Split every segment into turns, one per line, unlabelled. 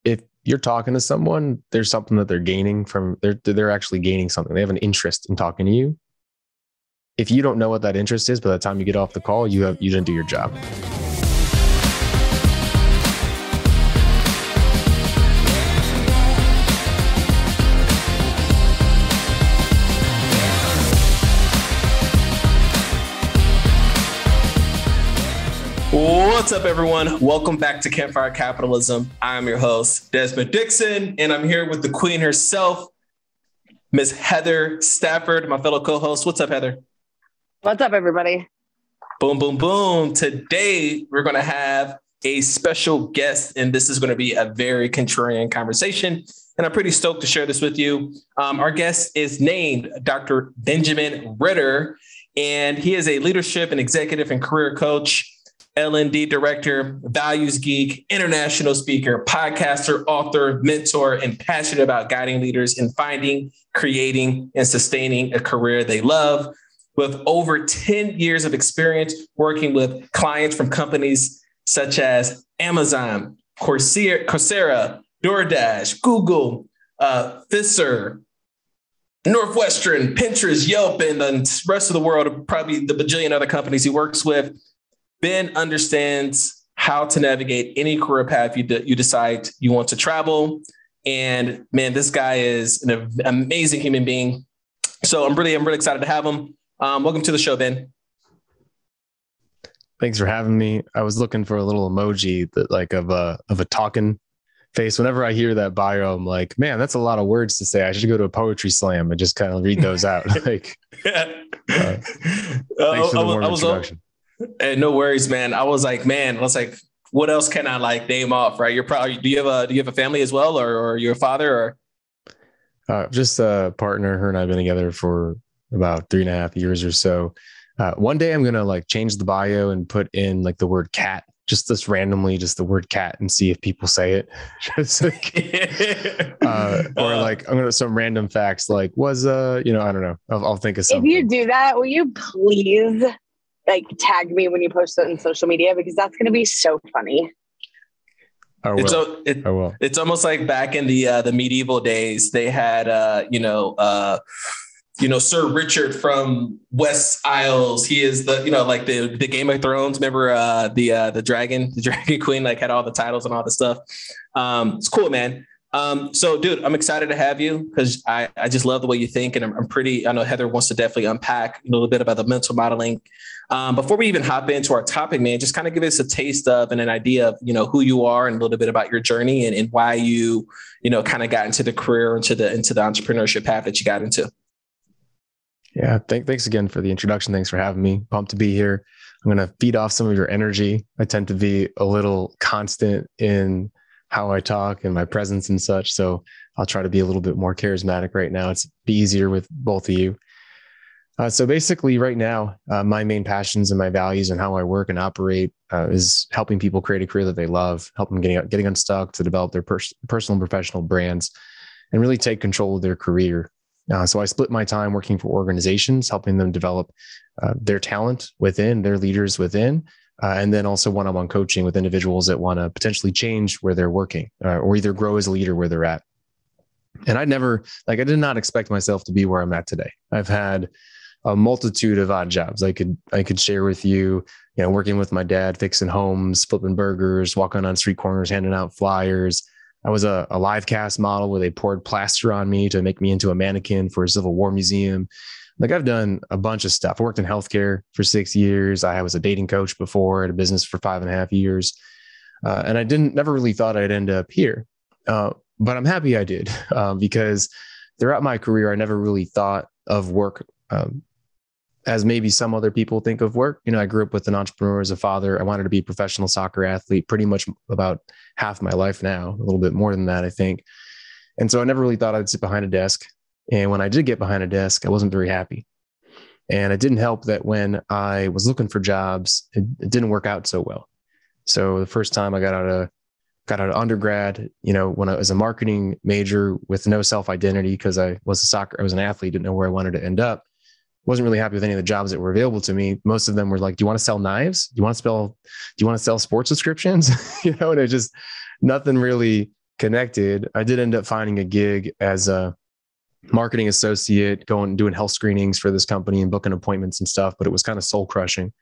if you're talking to someone, there's something that they're gaining from, they're actually gaining something. They have an interest in talking to you. If you don't know what that interest is, by the time you get off the call, you didn't do your job.
What's up, everyone? Welcome back to Campfire Capitalism. I'm your host, Desmond Dixon, and I'm here with the queen herself, Miss Heather Stafford, my fellow co-host. What's up, Heather?
What's up, everybody?
Boom, boom, boom. Today, we're going to have a special guest, and this is going to be a very contrarian conversation, and I'm pretty stoked to share this with you. Our guest is named Dr. Benjamin Ritter, and he is a leadership and executive and career coach, L&D director, values geek, international speaker, podcaster, author, mentor, and passionate about guiding leaders in finding, creating, and sustaining a career they love. With over 10 years of experience working with clients from companies such as Amazon, Coursera, DoorDash, Google, Fisher, Northwestern, Pinterest, Yelp, and the rest of the world, probably the bajillion other companies he works with. Ben understands how to navigate any career path you decide you want to travel. And man, this guy is an amazing human being. So I'm really excited to have him. Welcome to the show, Ben.
Thanks for having me. I was looking for a little emoji that of a talking face. Whenever I hear that bio, I'm like, man, that's a lot of words to say. I should go to a poetry slam and just kind of read those out. Thanks for the warm introduction.
And no worries, man. I was like, what else can I name off? Right? Do you have a family as well, or you're a father, or?
Just a partner. Her and I've been together for about 3.5 years or so. One day I'm going to change the bio and put in the word cat, just randomly, just the word cat, and see if people say it. Or I'm going to some random facts I don't know. I'll think of something.
If you do that, will you please tag me when you post it on social media, because that's going to be so funny.
I will.
It's almost like back in the medieval days, they had, Sir Richard from West Isles. He is the Game of Thrones. Remember the dragon queen, had all the titles and all the stuff. It's cool, man. So dude, I'm excited to have you because I just love the way you think. And I know Heather wants to definitely unpack a little bit about the mental modeling. Before we even hop into our topic, man, just kind of give us a taste of and an idea of, who you are and a little bit about your journey and why you, kind of got into the career, into the entrepreneurship path that you got into.
Yeah. Thanks again for the introduction. Thanks for having me. Pumped to be here. I'm going to feed off some of your energy. I tend to be a little constant in how I talk and my presence and such. So I'll try to be a little bit more charismatic right now. It's be easier with both of you. So basically right now, my main passions and my values and how I work and operate is helping people create a career that they love, help them getting unstuck to develop their personal and professional brands and really take control of their career. So I split my time working for organizations, helping them develop their talent within, their leaders within, and then also one-on-one coaching with individuals that want to potentially change where they're working or either grow as a leader where they're at. And I did not expect myself to be where I'm at today. I've had a multitude of odd jobs. I could share with you, working with my dad, fixing homes, flipping burgers, walking on street corners, handing out flyers. I was a live cast model where they poured plaster on me to make me into a mannequin for a Civil War museum. I've done a bunch of stuff. I worked in healthcare for 6 years. I was a dating coach before, I had a business for 5.5 years. And I never really thought I'd end up here. But I'm happy I did because throughout my career, I never really thought of work as maybe some other people think of work. I grew up with an entrepreneur as a father. I wanted to be a professional soccer athlete pretty much about half my life now, a little bit more than that, I think. And so I never really thought I'd sit behind a desk. And when I did get behind a desk, I wasn't very happy. And it didn't help that when I was looking for jobs, it didn't work out so well. So the first time I got out of undergrad, when I was a marketing major with no self-identity, because I was an athlete, didn't know where I wanted to end up. Wasn't really happy with any of the jobs that were available to me. Most of them were like, do you want to sell knives? Do you want to sell sports subscriptions? And it just, nothing really connected, I did end up finding a gig as a marketing associate, doing health screenings for this company and booking appointments and stuff, but it was kind of soul crushing.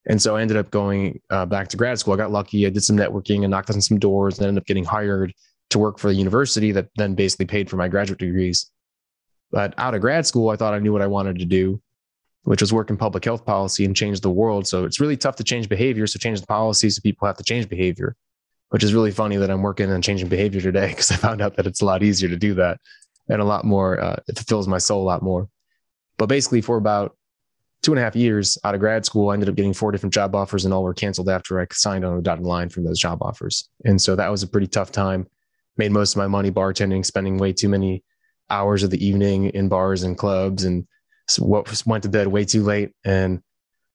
And so I ended up going back to grad school. I got lucky. I did some networking and knocked on some doors and ended up getting hired to work for the university that then basically paid for my graduate degrees. But out of grad school, I thought I knew what I wanted to do, which was work in public health policy and change the world. So it's really tough to change behavior. So change the policy so people have to change behavior, which is really funny that I'm working on changing behavior today because I found out that it's a lot easier to do that and a lot more, it fulfills my soul a lot more. But basically for about 2.5 years out of grad school, I ended up getting 4 different job offers and all were canceled after I signed on a dotted line from those job offers. And so that was a pretty tough time. Made most of my money bartending, spending way too many hours of the evening in bars and clubs, and went to bed way too late. And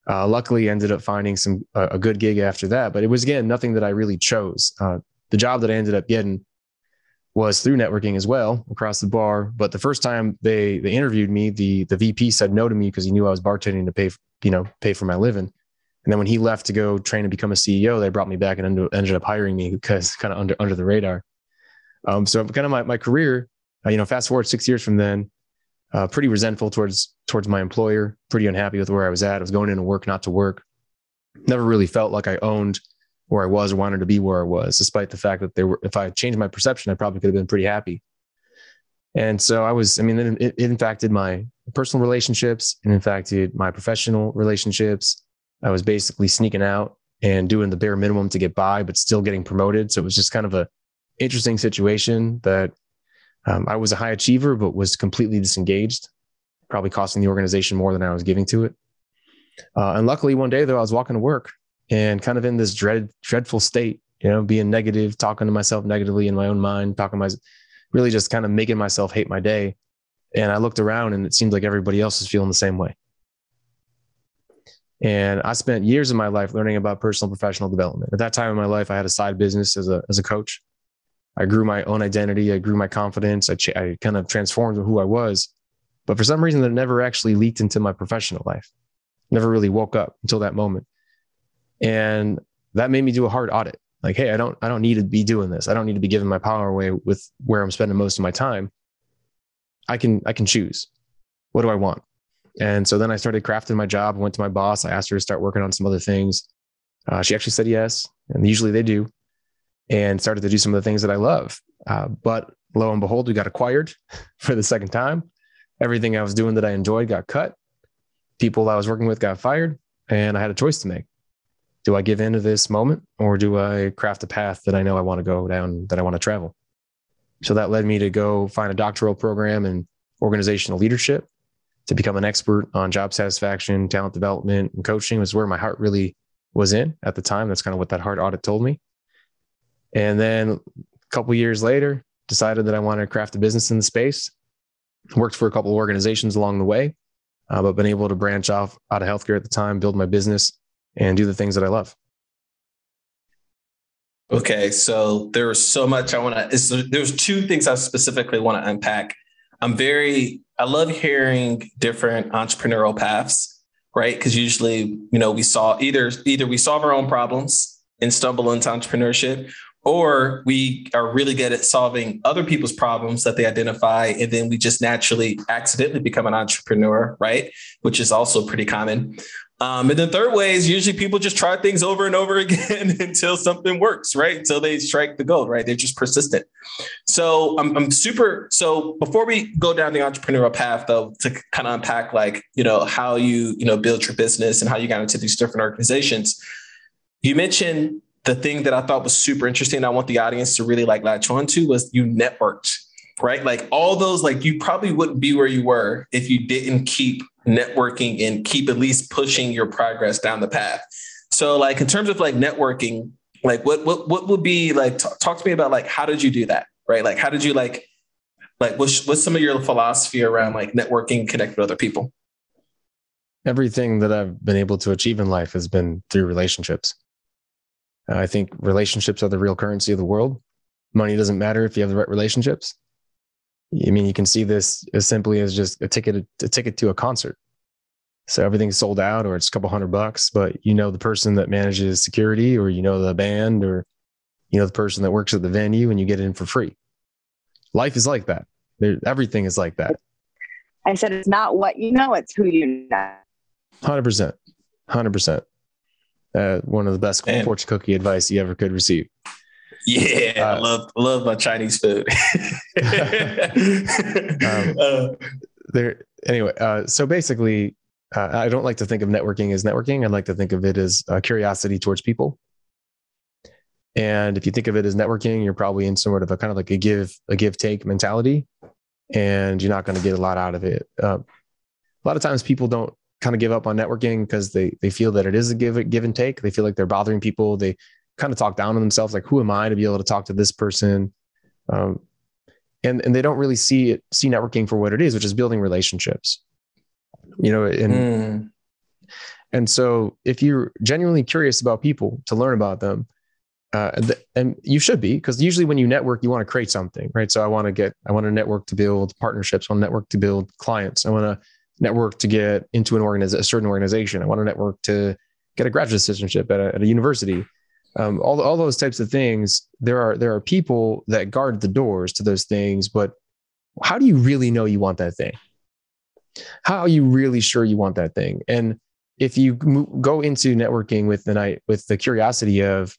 luckily ended up finding a good gig after that. But it was, again, nothing that I really chose. The job that I ended up getting was through networking as well across the bar. But the first time they interviewed me, the VP said no to me because he knew I was bartending to pay for my living. And then when he left to go train and become a CEO, they brought me back and ended up hiring me because kind of under the radar. So kind of my career, fast forward 6 years from then, pretty resentful towards my employer, pretty unhappy with where I was at. I was going into work, not to work. Never really felt like I owned where I was or wanted to be where I was, despite the fact that if I changed my perception, I probably could have been pretty happy. And so it impacted my personal relationships and impacted my professional relationships. I was basically sneaking out and doing the bare minimum to get by, but still getting promoted. So it was just kind of a interesting situation that I was a high achiever, but was completely disengaged, probably costing the organization more than I was giving to it. And luckily one day though, I was walking to work and kind of in this dreadful state, being negative, talking to myself negatively in my own mind, really just kind of making myself hate my day. And I looked around and it seemed like everybody else was feeling the same way. And I spent years of my life learning about personal and professional development. At that time in my life, I had a side business as a coach. I grew my own identity. I grew my confidence. I kind of transformed who I was. But for some reason, that never actually leaked into my professional life. Never really woke up until that moment. And that made me do a hard audit. Like, hey, I don't need to be doing this. I don't need to be giving my power away with where I'm spending most of my time. I can choose. What do I want? And so then I started crafting my job, went to my boss. I asked her to start working on some other things. She actually said yes. And usually they do. And started to do some of the things that I love. But lo and behold, we got acquired for the second time. Everything I was doing that I enjoyed got cut. People I was working with got fired. And I had a choice to make. Do I give in to this moment or do I craft a path that I know I want to go down, that I want to travel? So that led me to go find a doctoral program in organizational leadership to become an expert on job satisfaction, talent development, and coaching was where my heart really was in at the time. That's kind of what that heart audit told me. And then a couple of years later, decided that I wanted to craft a business in the space. Worked for a couple of organizations along the way, but been able to branch off out of healthcare at the time, build my business, and do the things that I love.
Okay, so there was so much there's 2 things I specifically want to unpack. I love hearing different entrepreneurial paths, right? Because usually, we saw either we solve our own problems and stumble into entrepreneurship, or we are really good at solving other people's problems that they identify. And then we just naturally accidentally become an entrepreneur, right? Which is also pretty common. And the third way is usually people just try things over and over again until something works, right? Until they strike the gold, right? They're just persistent. So so before we go down the entrepreneurial path though, to kind of unpack how you build your business and how you got into these different organizations, you mentioned the thing that I thought was super interesting. I want the audience to really latch on to was you networked, right? Like all those, you probably wouldn't be where you were if you didn't keep networking and keep at least pushing your progress down the path. So in terms of networking, what would be talk to me about how did you do that? Right? How did you what's some of your philosophy around networking, connect with other people?
Everything that I've been able to achieve in life has been through relationships. I think relationships are the real currency of the world. Money doesn't matter if you have the right relationships. I mean, you can see this as simply as just a ticket to a concert. So everything's sold out or it's a couple $100, but the person that manages security or the band or the person that works at the venue and you get in for free. Life is like that. Everything is like that.
I said, it's not what you know, it's who you know.
100%. 100%. One of the best fortune cookie advice you ever could receive.
Yeah, I love my Chinese food.
So basically, I don't like to think of networking as networking. I like to think of it as curiosity towards people. And if you think of it as networking, you're probably in sort of a kind of like a give take mentality, and you're not going to get a lot out of it. A lot of times people don't kind of give up on networking because they feel that it is a give and take. They feel like they're bothering people. They kind of talk down on themselves, like, who am I to be able to talk to this person? And they don't really see networking for what it is, which is building relationships. And so if you're genuinely curious about people, to learn about them, and you should be, because usually when you network, you want to create something, right? So I want to network to build partnerships. I want to network to build clients. I want to network to get into a certain organization. I want to network to get a graduate citizenship at a university. All those types of things. There are people that guard the doors to those things, but how do you really know you want that thing? How are you really sure you want that thing? And if you go into networking with the curiosity of,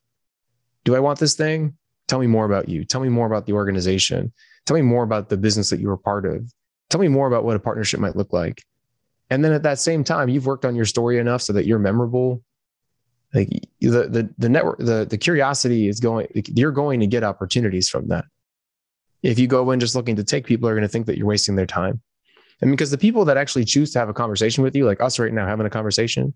do I want this thing? Tell me more about you. Tell me more about the organization. Tell me more about the business that you were part of. Tell me more about what a partnership might look like. And then at that same time, you've worked on your story enough so that you're memorable. Like the network, the curiosity is you're going to get opportunities from that. If you go in just looking to take, people are going to think that you're wasting their time. And because the people that actually choose to have a conversation with you, like us right now having a conversation,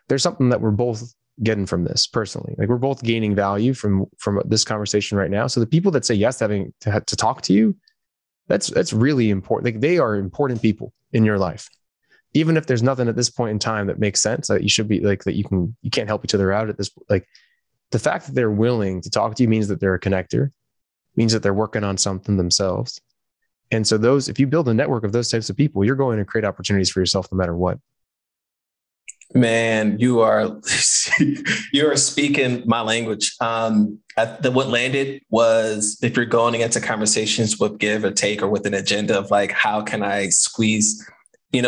there's something that we're both getting from this personally. Like, we're both gaining value from this conversation right now. So the people that say yes to talk to you, that's really important. Like, they are important people in your life. Even if there's nothing at this point in time that makes sense, that you should be like, that you can't help each other out at this, like, the fact that they're willing to talk to you means that they're a connector, means that they're working on something themselves. And so if you build a network of those types of people, you're going to create opportunities for yourself no matter what.
Man, you are speaking my language. What landed was, if you're going into conversations with give or take, or with an agenda of like, how can I squeeze,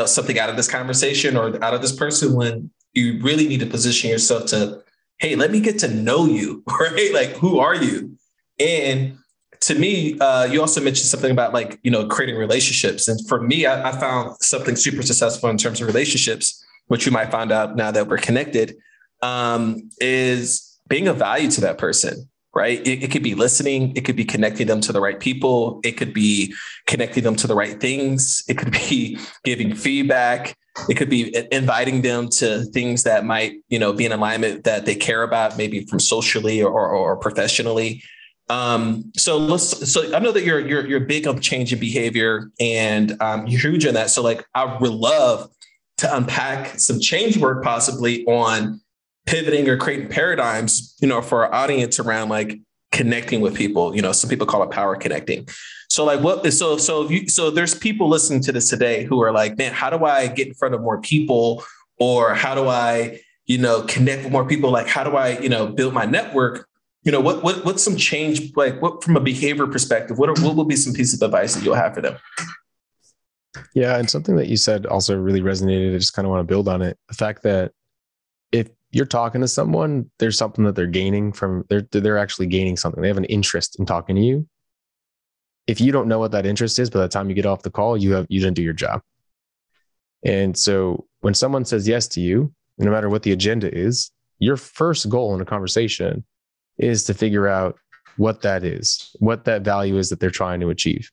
something out of this conversation or out of this person, when you really need to position yourself to, hey, let me get to know you, right? Like, who are you? And to me, you also mentioned something about like, creating relationships. And for me, I found something super successful in terms of relationships, which you might find out now that we're connected, is being of value to that person, right? It could be listening. It could be connecting them to the right people. It could be connecting them to the right things. It could be giving feedback. It could be inviting them to things that might, be in alignment that they care about, maybe from socially or professionally. So I know that you're big on change in behavior, and you're huge on that. So like, I would love to unpack some change work possibly on pivoting or creating paradigms, for our audience around like connecting with people. Some people call it power connecting. So like, so there's people listening to this today who are like, man, how do I get in front of more people? Or how do I, connect with more people? Like, how do I, build my network? What's some change, like what, from a behavior perspective, what will be some pieces of advice that you'll have for them?
Yeah. And something that you said also really resonated. I just kind of want to build on it. The fact that if you're talking to someone, there's something that they're gaining from, they're actually gaining something. They have an interest in talking to you. If you don't know what that interest is, by the time you get off the call, you didn't do your job. And so when someone says yes to you, no matter what the agenda is, your first goal in a conversation is to figure out what that is, what that value is that they're trying to achieve.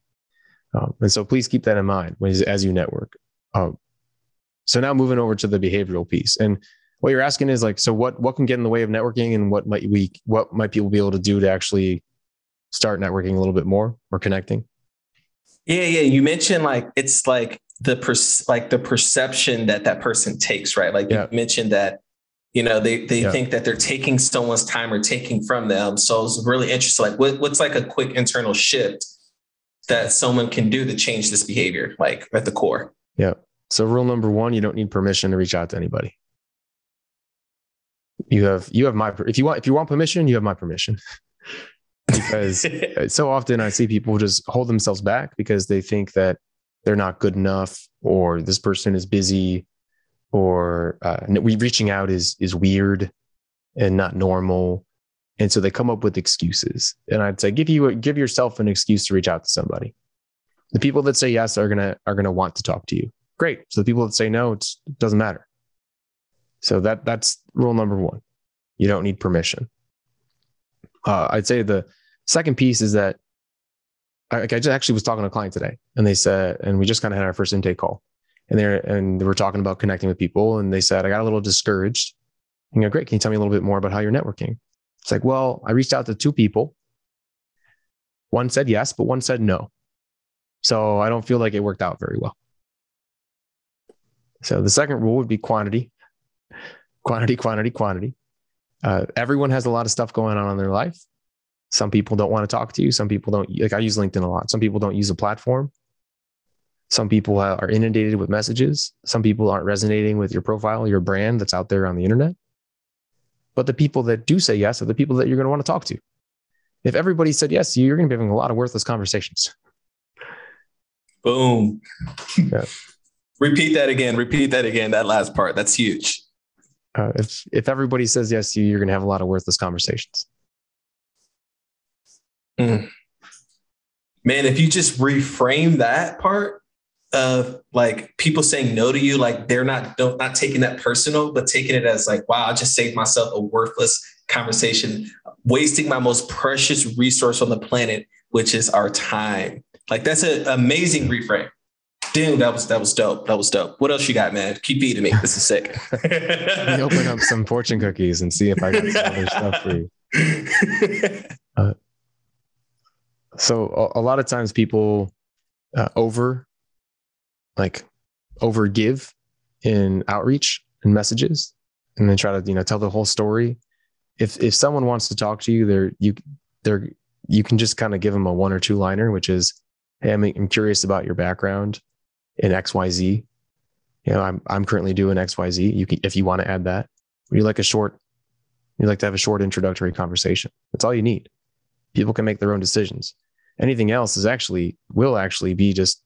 And so please keep that in mind as you network. So now moving over to the behavioral piece. And what you're asking is like, so what can get in the way of networking, and what might people be able to do to actually start networking a little bit more or connecting?
Yeah. You mentioned like, it's like the perception that person takes, right? Like you mentioned that, they think that they're taking someone's time or taking from them. So it's really interesting. Like what's like a quick internal shift that someone can do to change this behavior, like at the core?
Yeah. So rule number one, you don't need permission to reach out to anybody. You have my, if you want permission, you have my permission. because so often I see people just hold themselves back because they think that they're not good enough, or this person is busy, or reaching out is weird and not normal. And so they come up with excuses. And I'd say give yourself an excuse to reach out to somebody. The people that say yes are gonna want to talk to you. Great. So the people that say no, it doesn't matter. So that's rule number one. You don't need permission. I'd say the second piece is that I just actually was talking to a client today, and they said, and we just kind of had our first intake call, and they were talking about connecting with people, and they said, I got a little discouraged. And you go, great. Can you tell me a little bit more about how you're networking? It's like, well, I reached out to 2 people. One said yes, but one said no. So I don't feel like it worked out very well. So the second rule would be quantity. Everyone has a lot of stuff going on in their life. Some people don't want to talk to you. Some people don't. Like, I use LinkedIn a lot. Some people don't use the platform. Some people are inundated with messages. Some people aren't resonating with your profile, your brand that's out there on the internet. But the people that do say yes are the people that you're going to want to talk to. If everybody said yes to you, you're going to be having a lot of worthless conversations.
Boom. Yeah. Repeat that again. That last part. That's huge.
If everybody says yes to you, you're going to have a lot of worthless conversations.
Man, if you just reframe that part of like people saying no to you, like they're not taking that personal, but taking it as like, wow, I just saved myself a worthless conversation, wasting my most precious resource on the planet, which is our time. Like, that's an amazing reframe. Dude, that was dope. That was dope. What else you got, man? Keep feeding me. This is sick.
Let me open up some fortune cookies and see if I got some other stuff for you. So a lot of times people overgive in outreach and messages, and then try to tell the whole story. If someone wants to talk to you, you can just kind of give them a 1 or 2 liner, which is, hey, I'm curious about your background in XYZ. I'm currently doing XYZ. If you want to add that, you like to have a short introductory conversation. That's all you need. People can make their own decisions. Anything else will actually be just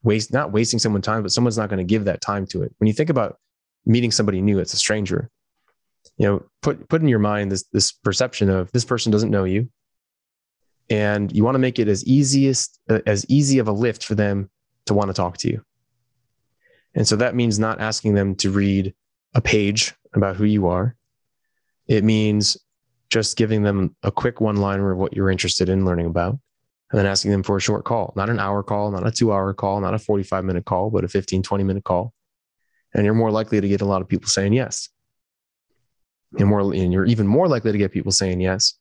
not wasting someone's time, but someone's not going to give that time to it. When you think about meeting somebody new, it's a stranger. Put in your mind this perception of this person doesn't know you, and you want to make it as easy of a lift for them to want to talk to you. And so that means not asking them to read a page about who you are. It means just giving them a quick one-liner of what you're interested in learning about, and then asking them for a short call, not an hour call, not a 2-hour call, not a 45-minute call, but a 15, 20-minute call. And you're more likely to get a lot of people saying yes. And you're even more likely to get people saying yes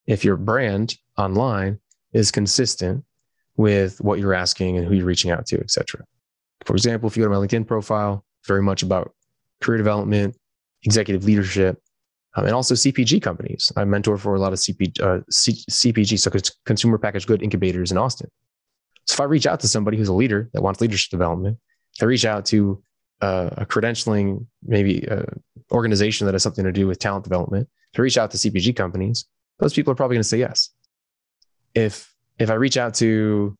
if your brand online is consistent with what you're asking and who you're reaching out to, et cetera. For example, if you go to my LinkedIn profile, very much about career development, executive leadership, and also CPG companies. I mentor for a lot of CPG, so consumer packaged good incubators in Austin. So if I reach out to somebody who's a leader that wants leadership development, if I reach out to a credentialing, maybe organization that has something to do with talent development, if I reach out to CPG companies, those people are probably going to say yes. If I reach out to,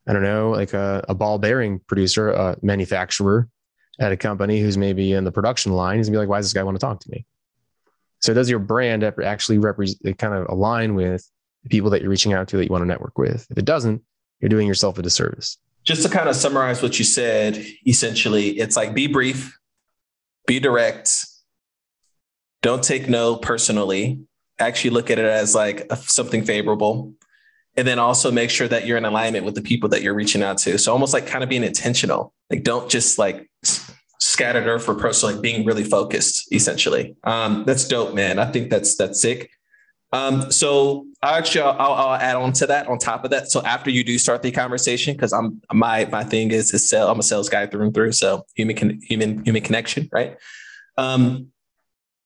I don't know, like a ball bearing producer, a manufacturer at a company who's maybe in the production line, he's gonna be like, why does this guy want to talk to me? So does your brand actually kind of align with the people that you're reaching out to that you want to network with? If it doesn't, you're doing yourself a disservice.
Just to kind of summarize what you said, essentially, it's like, be brief, be direct, don't take no personally, actually look at it as like something favorable. And then also make sure that you're in alignment with the people that you're reaching out to. So almost like kind of being intentional, like don't just like scattered earth for personal, like being really focused, essentially. That's dope, man. I think that's sick. So I'll add on to that, on top of that. So after you do start the conversation, because my thing is to sell. I'm a sales guy through and through. So human connection, right?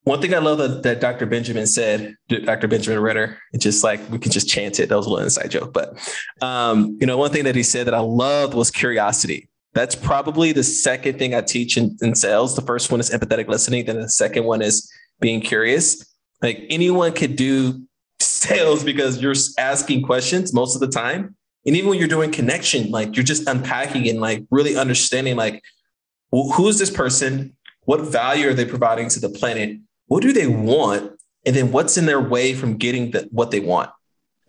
One thing I love that Dr. Benjamin said, Dr. Benjamin Ritter, it's just like, we can just chant it. That was a little inside joke. But, one thing that he said that I loved was curiosity. That's probably the second thing I teach in sales. The first one is empathetic listening. Then the second one is being curious. Like anyone could do sales because you're asking questions most of the time. And even when you're doing connection, like you're just unpacking and like really understanding like, who is this person? What value are they providing to the planet? What do they want? And then what's in their way from getting what they want?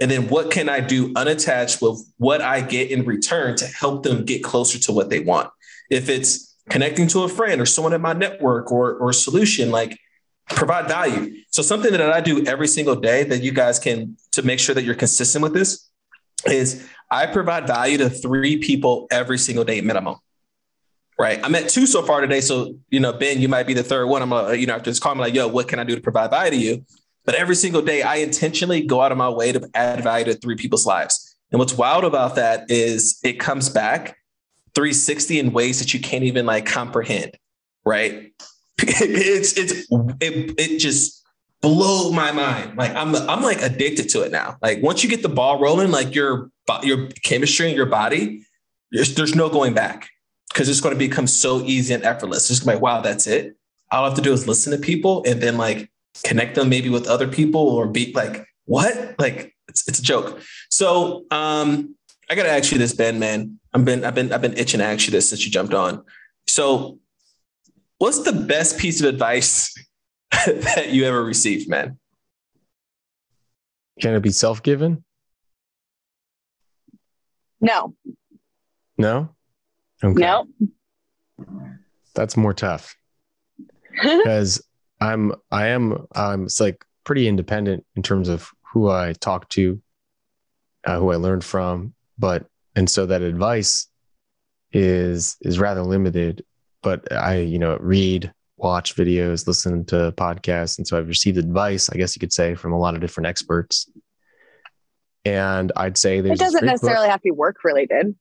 And then what can I do unattached with what I get in return to help them get closer to what they want? If it's connecting to a friend or someone in my network or solution, like provide value. So something that I do every single day that you guys can, to make sure that you're consistent with this, is I provide value to 3 people every single day minimum. Right. I'm at 2 so far today. So, Ben, you might be the third one. I'm after this call, I'm like, yo, what can I do to provide value to you? But every single day, I intentionally go out of my way to add value to 3 people's lives. And what's wild about that is it comes back 360 in ways that you can't even like comprehend. Right. It just blow my mind. Like I'm like addicted to it now. Like once you get the ball rolling, like your chemistry in your body, there's no going back, because it's going to become so easy and effortless. It's going to be like, wow, that's it. All I have to do is listen to people and then like connect them maybe with other people or be like, what? Like it's a joke. So I got to ask you this, Ben, man. I've been itching to ask you this since you jumped on. So what's the best piece of advice that you ever received, man?
Can it be self-given?
No.
No? Okay.
No.
That's more tough because I'm it's like pretty independent in terms of who I talk to, who I learned from, and so that advice is rather limited, but I, read, watch videos, listen to podcasts. And so I've received advice, I guess you could say, from a lot of different experts. And I'd say
it doesn't necessarily have to be work related.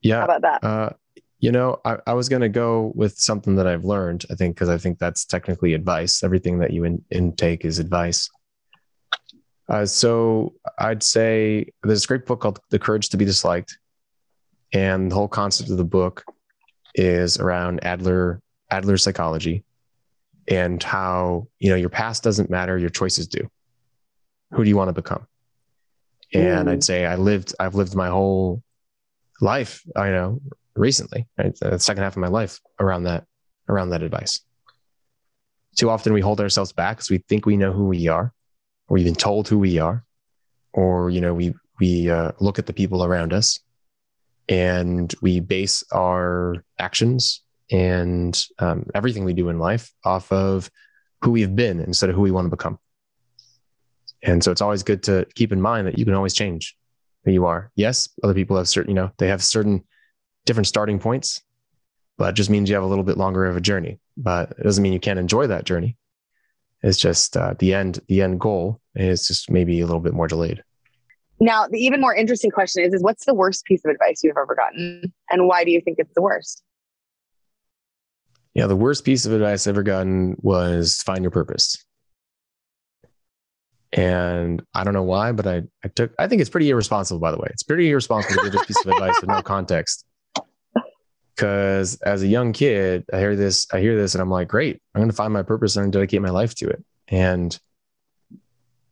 Yeah.
How about that?
I was going to go with something that I've learned, because I think that's technically advice. Everything that you intake is advice. So I'd say there's a great book called The Courage to be Disliked. And the whole concept of the book is around Adler psychology and how, your past doesn't matter. Your choices do. Who do you want to become? And I'd say I've lived my whole life, recently, right? The second half of my life around that advice. Too often we hold ourselves back because we think we know who we are, or we've been told who we are, or, we look at the people around us and we base our actions and everything we do in life off of who we've been instead of who we want to become. And so it's always good to keep in mind that you can always change who you are. Yes, other people have certain, they have certain different starting points, but it just means you have a little bit longer of a journey. But it doesn't mean you can't enjoy that journey. It's just the end goal is just maybe a little bit more delayed.
Now, the even more interesting question is what's the worst piece of advice you've ever gotten? And why do you think it's the worst?
Yeah, the worst piece of advice I've ever gotten was find your purpose. And I don't know why, but I think it's pretty irresponsible, by the way. It's pretty irresponsible to give this piece of advice with no context. Because as a young kid, I hear this and I'm like, great, I'm going to find my purpose and dedicate my life to it. And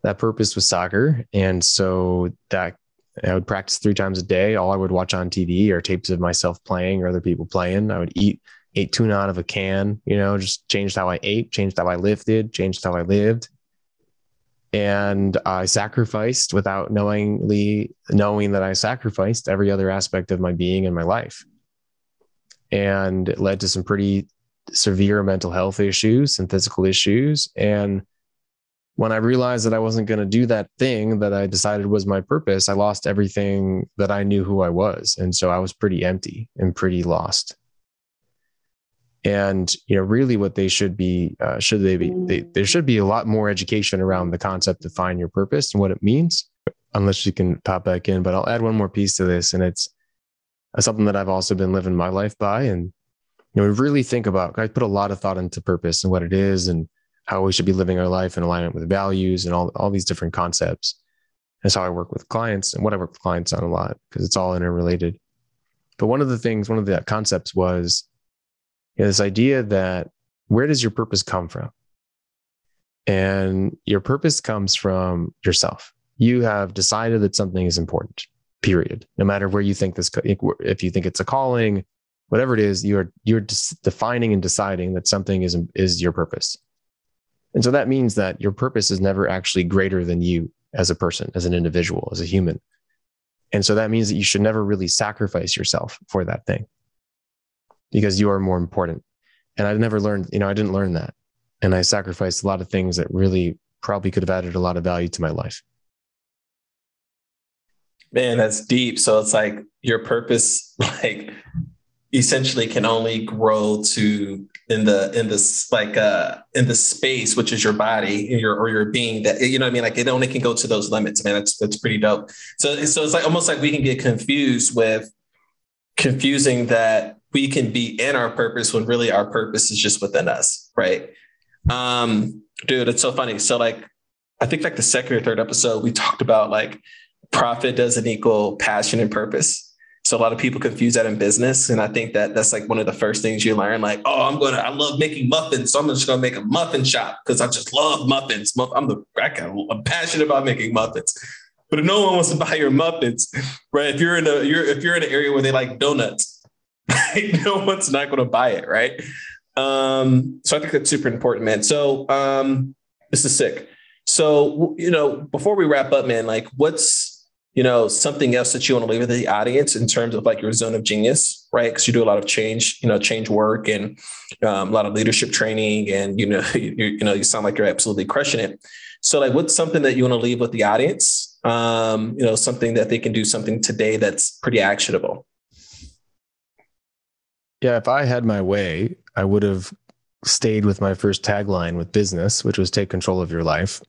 that purpose was soccer. And so that I would practice 3 times a day. All I would watch on TV are tapes of myself playing or other people playing. I would ate tuna out of a can, just changed how I ate, changed how I lifted, changed how I lived. And I sacrificed without knowing that I sacrificed every other aspect of my being and my life. And it led to some pretty severe mental health issues and physical issues. And when I realized that I wasn't going to do that thing that I decided was my purpose, I lost everything that I knew who I was. And so I was pretty empty and pretty lost. And, really what they should be, there should be a lot more education around the concept of find your purpose and what it means, unless you can pop back in. But I'll add one more piece to this. And it's something that I've also been living my life by. And, really think about, I put a lot of thought into purpose and what it is and how we should be living our life in alignment with values and all these different concepts. That's how I work with clients and what I work with clients on a lot, because it's all interrelated. But one of the concepts was, this idea that where does your purpose come from? And your purpose comes from yourself. You have decided that something is important, period. No matter where you think this, if you think it's a calling, whatever it is, you're defining and deciding that something is your purpose. And so that means that your purpose is never actually greater than you as a person, as an individual, as a human. And so that means that you should never really sacrifice yourself for that thing because you are more important. And I never learned, I didn't learn that. And I sacrificed a lot of things that really probably could have added a lot of value to my life.
Man, that's deep. So it's like your purpose, like essentially can only grow to in the space, which is your body or your being, that, you know what I mean? Like it only can go to those limits, man. That's pretty dope. So it's like almost like we can get confusing that we can be in our purpose when really our purpose is just within us. Right. Dude, it's so funny. So like, I think like the second or third episode, we talked about like profit doesn't equal passion and purpose. So a lot of people confuse that in business. And I think that that's like one of the first things you learn, like, oh, I love making muffins. So I'm just going to make a muffin shop because I just love muffins. I'm passionate about making muffins. But if no one wants to buy your muffins, right? If you're in an area where they like donuts, right? No one's not going to buy it, right? So I think that's super important, man. So this is sick. So, before we wrap up, man, like what's, something else that you want to leave with the audience in terms of like your zone of genius, right? Because you do a lot of change work and a lot of leadership training, and you sound like you're absolutely crushing it. So, like, what's something that you want to leave with the audience? Something that they can do something today that's pretty actionable.
Yeah, if I had my way, I would have stayed with my first tagline with business, which was take control of your life.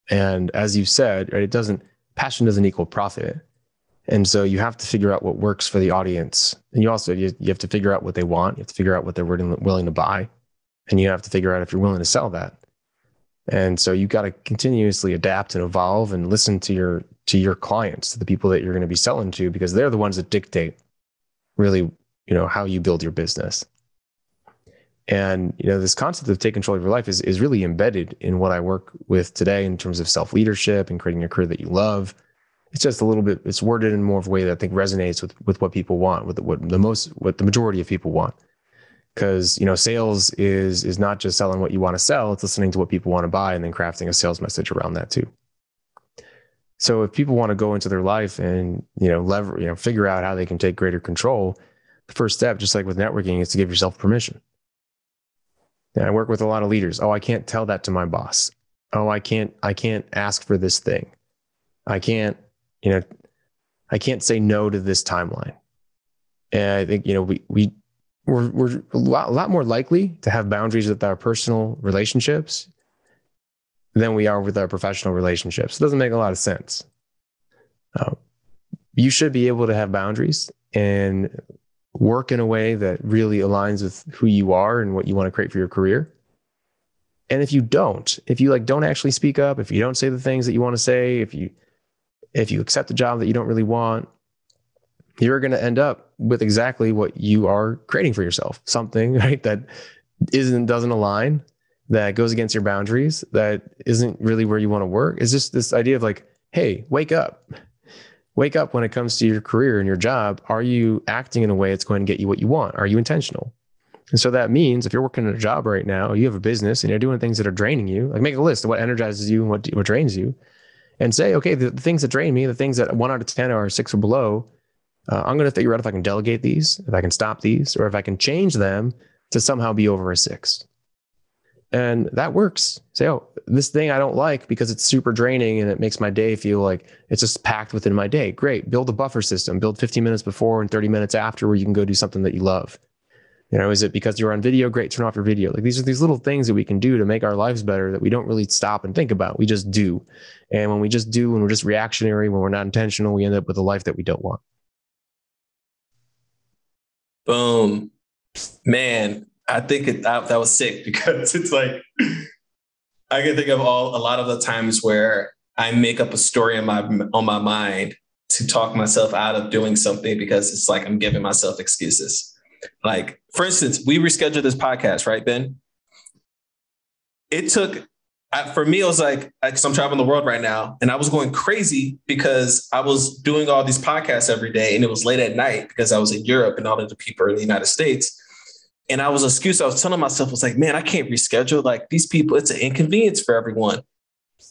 And as you said, right, passion doesn't equal profit. And so you have to figure out what works for the audience. And you also, you have to figure out what they want. You have to figure out what they're willing to buy. And you have to figure out if you're willing to sell that. And so you got to continuously adapt and evolve and listen to your clients, to the people that you're going to be selling to, because they're the ones that dictate really, how you build your business. And, this concept of take control of your life is really embedded in what I work with today in terms of self-leadership and creating a career that you love. It's just a little bit, it's worded in more of a way that I think resonates with what people want, with what the majority of people want. Because, sales is not just selling what you want to sell, it's listening to what people want to buy and then crafting a sales message around that too. So if people want to go into their life and, figure out how they can take greater control, the first step, just like with networking, is to give yourself permission. And I work with a lot of leaders. Oh, I can't tell that to my boss. Oh, I can't ask for this thing. I can't say no to this timeline. And I think, we're a lot more likely to have boundaries with our personal relationships than we are with our professional relationships. It doesn't make a lot of sense. You should be able to have boundaries and work in a way that really aligns with who you are and what you want to create for your career. And if you don't actually speak up, if you don't say the things that you want to say, if you accept a job that you don't really want, you're going to end up with exactly what you are creating for yourself. Something, right, that doesn't align, that goes against your boundaries, that isn't really where you want to work. It's just this idea of like, hey, wake up. Wake up when it comes to your career and your job. Are you acting in a way that's going to get you what you want? Are you intentional? And so that means if you're working at a job right now, you have a business and you're doing things that are draining you, like make a list of what energizes you and what drains you, and say, okay, the things that drain me, the things that 1 out of 10 are 6 or below, I'm going to figure out if I can delegate these, if I can stop these, or if I can change them to somehow be over a 6. And that works. Say, oh, this thing I don't like because it's super draining and it makes my day feel like it's just packed within my day. Great. Build a buffer system. Build 15 minutes before and 30 minutes after where you can go do something that you love. Is it because you're on video? Great. Turn off your video. Like these are these little things that we can do to make our lives better that we don't really stop and think about. We just do. And when we just do, and we're just reactionary, when we're not intentional, we end up with a life that we don't want.
Boom. Man, I think that was sick, because it's like, I can think of a lot of the times where I make up a story on my mind to talk myself out of doing something, because it's like I'm giving myself excuses. Like, for instance, we rescheduled this podcast, right, Ben? for me, it was like, because I'm traveling the world right now, and I was going crazy because I was doing all these podcasts every day, and it was late at night because I was in Europe and all of the people in the United States. And I was telling myself, I was like, man, I can't reschedule. Like these people, it's an inconvenience for everyone.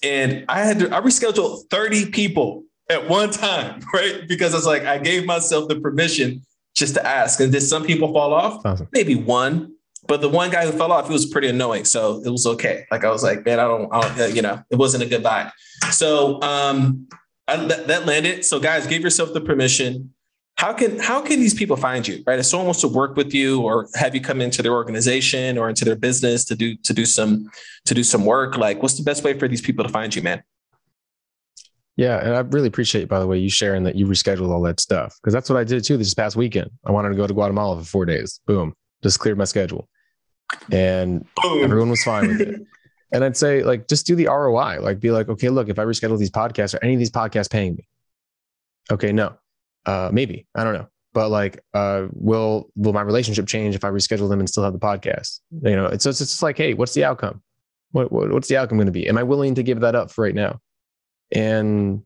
And I rescheduled 30 people at one time, right? Because it's like, I gave myself the permission just to ask. And did some people fall off?
Awesome.
Maybe one. But the one guy who fell off, he was pretty annoying. So it was okay. Like I was like, man, I don't it wasn't a good vibe. So that landed. So guys, give yourself the permission. How can these people find you, right? If someone wants to work with you or have you come into their organization or into their business to do some work, like what's the best way for these people to find you, man?
Yeah. And I really appreciate, by the way, you sharing that you rescheduled all that stuff. Because that's what I did too this past weekend. I wanted to go to Guatemala for 4 days. Boom. Just cleared my schedule. And everyone was fine with it. And I'd say, like, just do the ROI. Like, be like, okay, look, if I reschedule these podcasts, are any of these podcasts paying me? Okay, no. Maybe. I don't know. But like, will my relationship change if I reschedule them and still have the podcast? You know, it's just like, hey, what's the outcome? What's the outcome going to be? Am I willing to give that up for right now? And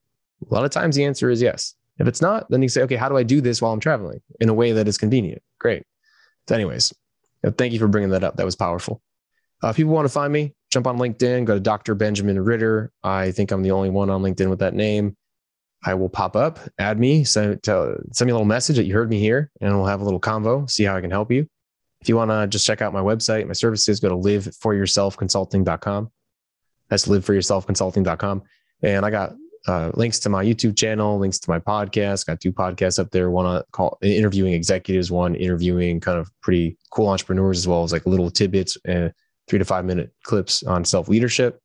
a lot of times the answer is yes. If it's not, then you say, okay, how do I do this while I'm traveling in a way that is convenient? Great. So anyways, thank you for bringing that up. That was powerful. If people want to find me, jump on LinkedIn, go to Dr. Benjamin Ritter. I think I'm the only one on LinkedIn with that name. I will pop up, add me, send me a little message that you heard me here, and we'll have a little convo, see how I can help you. If you want to just check out my website, my services, go to liveforyourselfconsulting.com. That's liveforyourselfconsulting.com. And I got links to my YouTube channel, links to my podcast. Got 2 podcasts up there. One called interviewing executives, one interviewing kind of pretty cool entrepreneurs, as well as like little tidbits and 3 to 5 minute clips on self-leadership.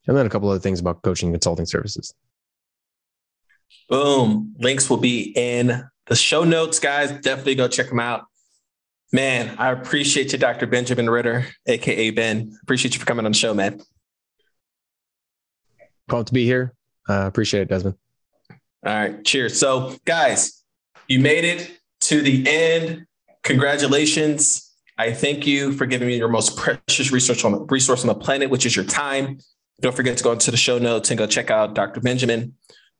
And then a couple other things about coaching and consulting services.
Boom. Links will be in the show notes, guys. Definitely go check them out. Man, I appreciate you, Dr. Benjamin Ritter, aka Ben. Appreciate you for coming on the show, man.
Pumped to be here. Appreciate it, Desmond.
All right. Cheers. So, guys, you made it to the end. Congratulations. I thank you for giving me your most precious resource on the planet, which is your time. Don't forget to go into the show notes and go check out Dr. Benjamin.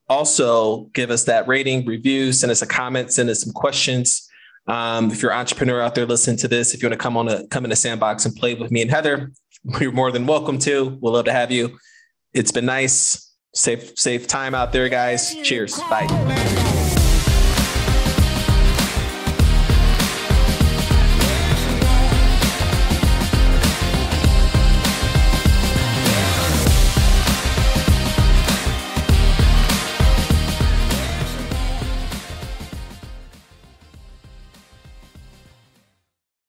Also, give us that rating, review, send us a comment, send us some questions. If you're an entrepreneur out there listening to this, if you want to come in the sandbox and play with me and Heather, you're more than welcome to. We'll love to have you. It's been nice. Safe time out there, guys. Cheers. Bye.